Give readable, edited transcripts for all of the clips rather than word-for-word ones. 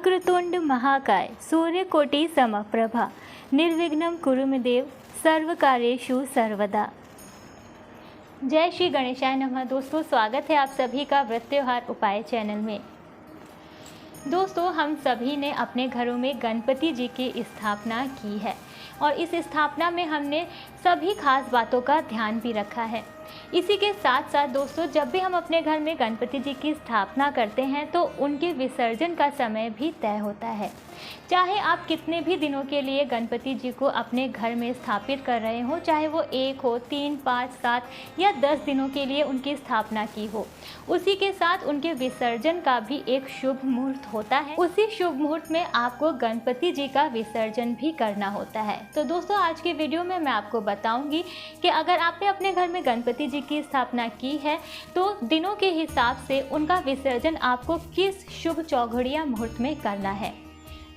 वक्रतुंड महाकाय सूर्यकोटि समप्रभा निर्विघ्नं कुरु मे देव सर्वकार्येषु सर्वदा। जय श्री गणेशाय नमः। दोस्तों, स्वागत है आप सभी का व्रत त्योहार उपाय चैनल में। दोस्तों, हम सभी ने अपने घरों में गणपति जी की स्थापना की है और इस स्थापना में हमने सभी खास बातों का ध्यान भी रखा है। इसी के साथ साथ दोस्तों, जब भी हम अपने घर में गणपति जी की स्थापना करते हैं तो उनके विसर्जन का समय भी तय होता है। चाहे आप कितने भी दिनों के लिए गणपति जी को अपने घर में स्थापित कर रहे हो, चाहे वो 1 हो, 3, 5, 7 या 10 दिनों के लिए उनकी स्थापना की हो, उसी के साथ उनके विसर्जन का भी एक शुभ मुहूर्त होता है। उसी शुभ मुहूर्त में आपको गणपति जी का विसर्जन भी करना होता है। तो दोस्तों, आज के वीडियो में मैं आपको बताऊंगी कि अगर आपने अपने घर में गणपति जी की स्थापना की है तो दिनों के हिसाब से उनका विसर्जन आपको किस शुभ चौघड़िया मुहूर्त में करना है।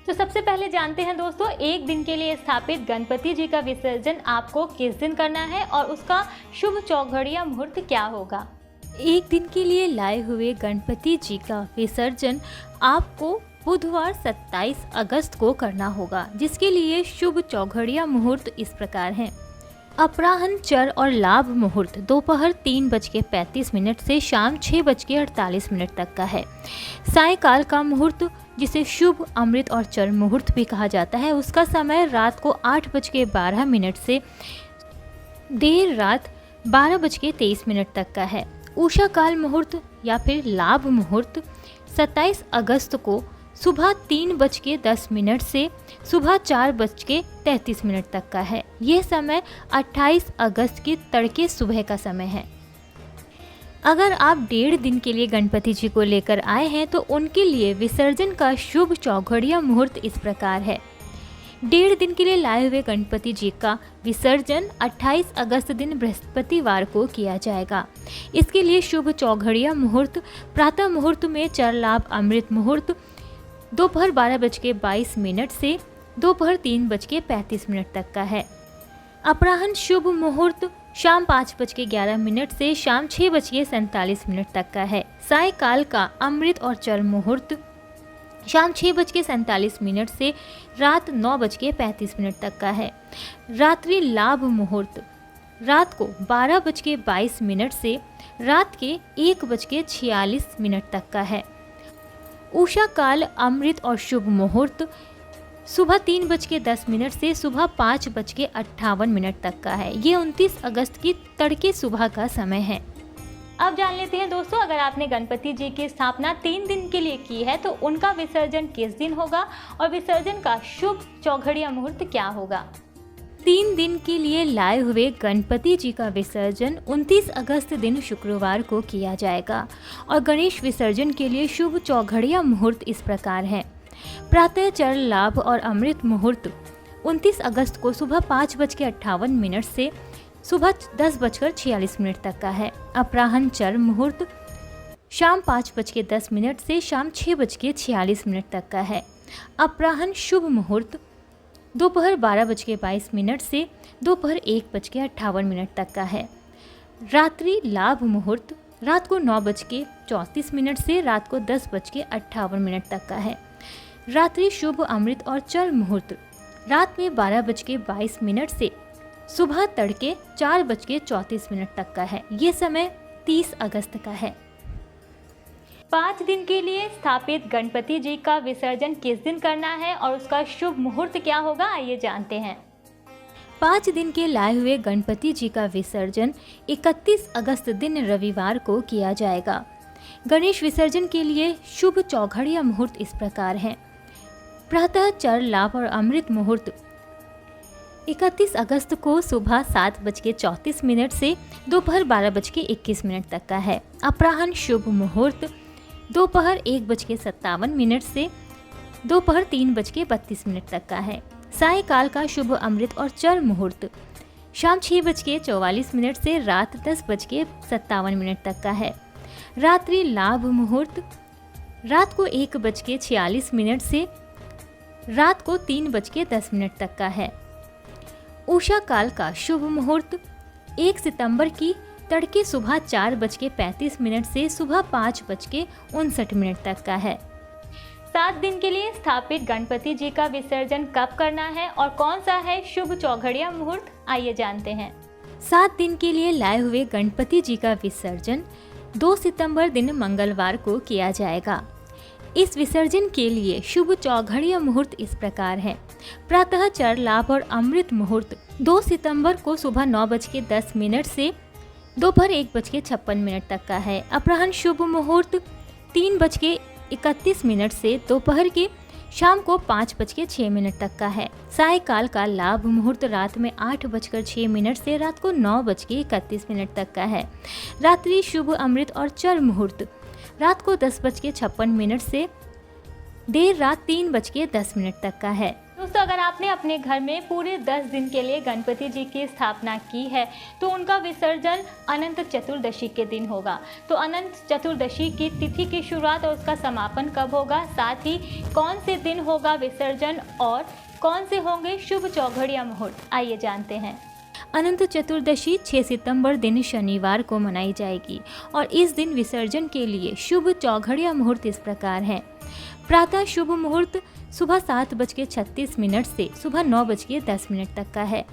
तो सबसे पहले जानते हैं दोस्तों, एक दिन के लिए स्थापित गणपति जी का विसर्जन आपको किस दिन करना है और उसका शुभ चौघड़िया मुहूर्त क्या होगा। एक दिन के लिए लाए हुए गणपति जी का विसर्जन आपको बुधवार 27 अगस्त को करना होगा, जिसके लिए शुभ चौघड़िया मुहूर्त इस प्रकार हैं। अपराह्न चर और लाभ मुहूर्त दोपहर 3:35 से शाम 6:48 तक का है। सायंकाल का मुहूर्त, जिसे शुभ अमृत और चर मुहूर्त भी कहा जाता है, उसका समय रात को 8:12 से देर रात 12:23 तक का है। उषा काल मुहूर्त या फिर लाभ मुहूर्त 27 अगस्त को सुबह 3:10 से सुबह 4:33 तक का है। यह समय 28 अगस्त की तड़के सुबह का समय है। अगर आप 1.5 दिन के लिए गणपति जी को लेकर आए हैं तो उनके लिए विसर्जन का शुभ चौघड़िया मुहूर्त इस प्रकार है। 1.5 दिन के लिए लाए हुए गणपति जी का विसर्जन 28 अगस्त दिन बृहस्पतिवार को किया जाएगा। इसके लिए शुभ चौघड़िया मुहूर्त प्रातः मुहूर्त में चर लाभ अमृत मुहूर्त दोपहर 12:22 से दोपहर 3:35 तक का है। अपराह्न शुभ मुहूर्त शाम 5:11 से शाम 6:47 तक का है। सायंकाल का अमृत और चर मुहूर्त शाम 6:47 से रात 9:35 तक का है। रात्रि लाभ मुहूर्त रात को 12:22 से रात के 1:46 तक का है। उषा काल अमृत और शुभ मुहूर्त सुबह 3:10 से सुबह 5:58 तक का है। ये 29 अगस्त की तड़के सुबह का समय है। अब जान लेते हैं दोस्तों, अगर आपने गणपति जी की स्थापना 3 दिन के लिए की है तो उनका विसर्जन किस दिन होगा और विसर्जन का शुभ चौघड़िया मुहूर्त क्या होगा। 3 दिन के लिए लाए हुए गणपति जी का विसर्जन 29 अगस्त दिन शुक्रवार को किया जाएगा और गणेश विसर्जन के लिए शुभ चौघड़िया मुहूर्त इस प्रकार है। प्रातः चर लाभ और अमृत मुहूर्त 29 अगस्त को सुबह 5:58 से सुबह 10:46 तक का है। अपराह्न चर मुहूर्त शाम 5:10 से शाम 6:46 तक का है। अपराह्न शुभ मुहूर्त दोपहर 12:22 से दोपहर 1:58 तक का है। रात्रि लाभ मुहूर्त रात को 9:34 से रात को 10:58 तक का है। रात्रि शुभ अमृत और चर मुहूर्त रात में 12:22 से सुबह तड़के 4:34 तक का है। ये समय 30 अगस्त का है। 5 दिन के लिए स्थापित गणपति जी का विसर्जन किस दिन करना है और उसका शुभ मुहूर्त क्या होगा, आइए जानते हैं। 5 दिन के लाए हुए गणपति जी का विसर्जन 31 अगस्त दिन रविवार को किया जाएगा। गणेश विसर्जन के लिए शुभ चौघड़िया मुहूर्त इस प्रकार है। प्रातः चर लाभ और अमृत मुहूर्त 31 अगस्त को सुबह 7:34 से दोपहर 12:21 तक का है। अपराह्न शुभ मुहूर्त दोपहर 1:57 से दोपहर 3:32 तक का है। सायंकाल का शुभ अमृत और चर मुहूर्त शाम 6:44 से रात 10:57 तक का है। रात्रि लाभ मुहूर्त रात को 1:46 से रात को 3:10 तक का है। उषा काल का शुभ मुहूर्त 1 सितंबर की तड़के सुबह 4:35 से सुबह 5:59 तक का है। 7 दिन के लिए स्थापित गणपति जी का विसर्जन कब करना है और कौन सा है शुभ चौघड़िया मुहूर्त, आइए जानते हैं। 7 दिन के लिए लाए हुए गणपति जी का विसर्जन 2 सितंबर दिन मंगलवार को किया जाएगा। इस विसर्जन के लिए शुभ चौघड़िया मुहूर्त इस प्रकार है। प्रातः चर लाभ और अमृत मुहूर्त 2 सितंबर को सुबह 9:10 से दोपहर 1:56 तक का है। अपराह्न शुभ मुहूर्त 3:31 से दोपहर के शाम को 5:06 तक का है। सायकाल का लाभ मुहूर्त रात में 8:06 से रात को 9:31 तक का है। रात्रि शुभ अमृत और चर मुहूर्त रात को 10:56 से देर रात 3:10 तक का है। दोस्तों, अगर आपने अपने घर में पूरे 10 दिन के लिए गणपति जी की स्थापना की है तो उनका विसर्जन अनंत चतुर्दशी के दिन होगा। तो अनंत चतुर्दशी की तिथि की शुरुआत और उसका समापन कब होगा, साथ ही कौन से दिन होगा विसर्जन और कौन से होंगे शुभ चौघड़िया मुहूर्त, आइए जानते हैं। अनंत चतुर्दशी 6 सितंबर दिन शनिवार को मनाई जाएगी और इस दिन विसर्जन के लिए शुभ चौघड़िया मुहूर्त इस प्रकार है। प्रातः शुभ मुहूर्त सुबह 7:36 से सुबह 9:10 तक का है।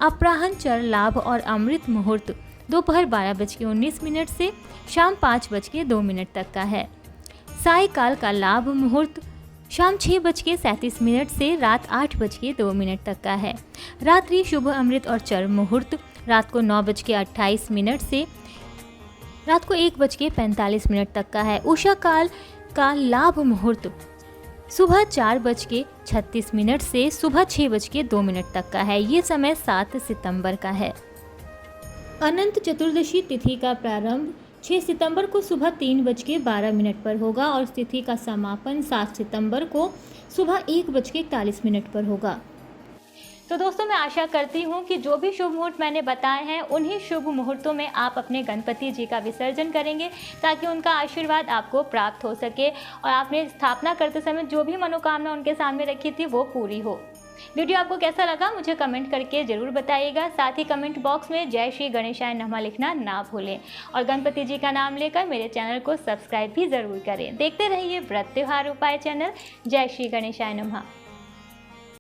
अपराह्न चर लाभ और अमृत मुहूर्त दोपहर 12:19 से शाम 5:02 तक का है। सायकाल का लाभ मुहूर्त शाम 6:37 से रात 8:02 तक का है। रात्रि शुभ अमृत और चर मुहूर्त रात को 9:28 से रात को 1:45 तक का है। उषा काल का लाभ मुहूर्त सुबह 4:36 से सुबह 6:02 तक का है। ये समय 7 सितंबर का है। अनंत चतुर्दशी तिथि का प्रारंभ 6 सितंबर को सुबह 3:12 पर होगा और तिथि का समापन 7 सितंबर को सुबह 1:41 पर होगा। तो दोस्तों, मैं आशा करती हूँ कि जो भी शुभ मुहूर्त मैंने बताए हैं उन्हीं शुभ मुहूर्तों में आप अपने गणपति जी का विसर्जन करेंगे ताकि उनका आशीर्वाद आपको प्राप्त हो सके और आपने स्थापना करते समय जो भी मनोकामना उनके सामने रखी थी वो पूरी हो। वीडियो आपको कैसा लगा मुझे कमेंट करके ज़रूर बताइएगा। साथ ही कमेंट बॉक्स में जय श्री गणेशाय नमः लिखना ना भूलें और गणपति जी का नाम लेकर मेरे चैनल को सब्सक्राइब भी ज़रूर करें। देखते रहिए व्रत त्योहार उपाय चैनल। जय श्री गणेशाय नमः।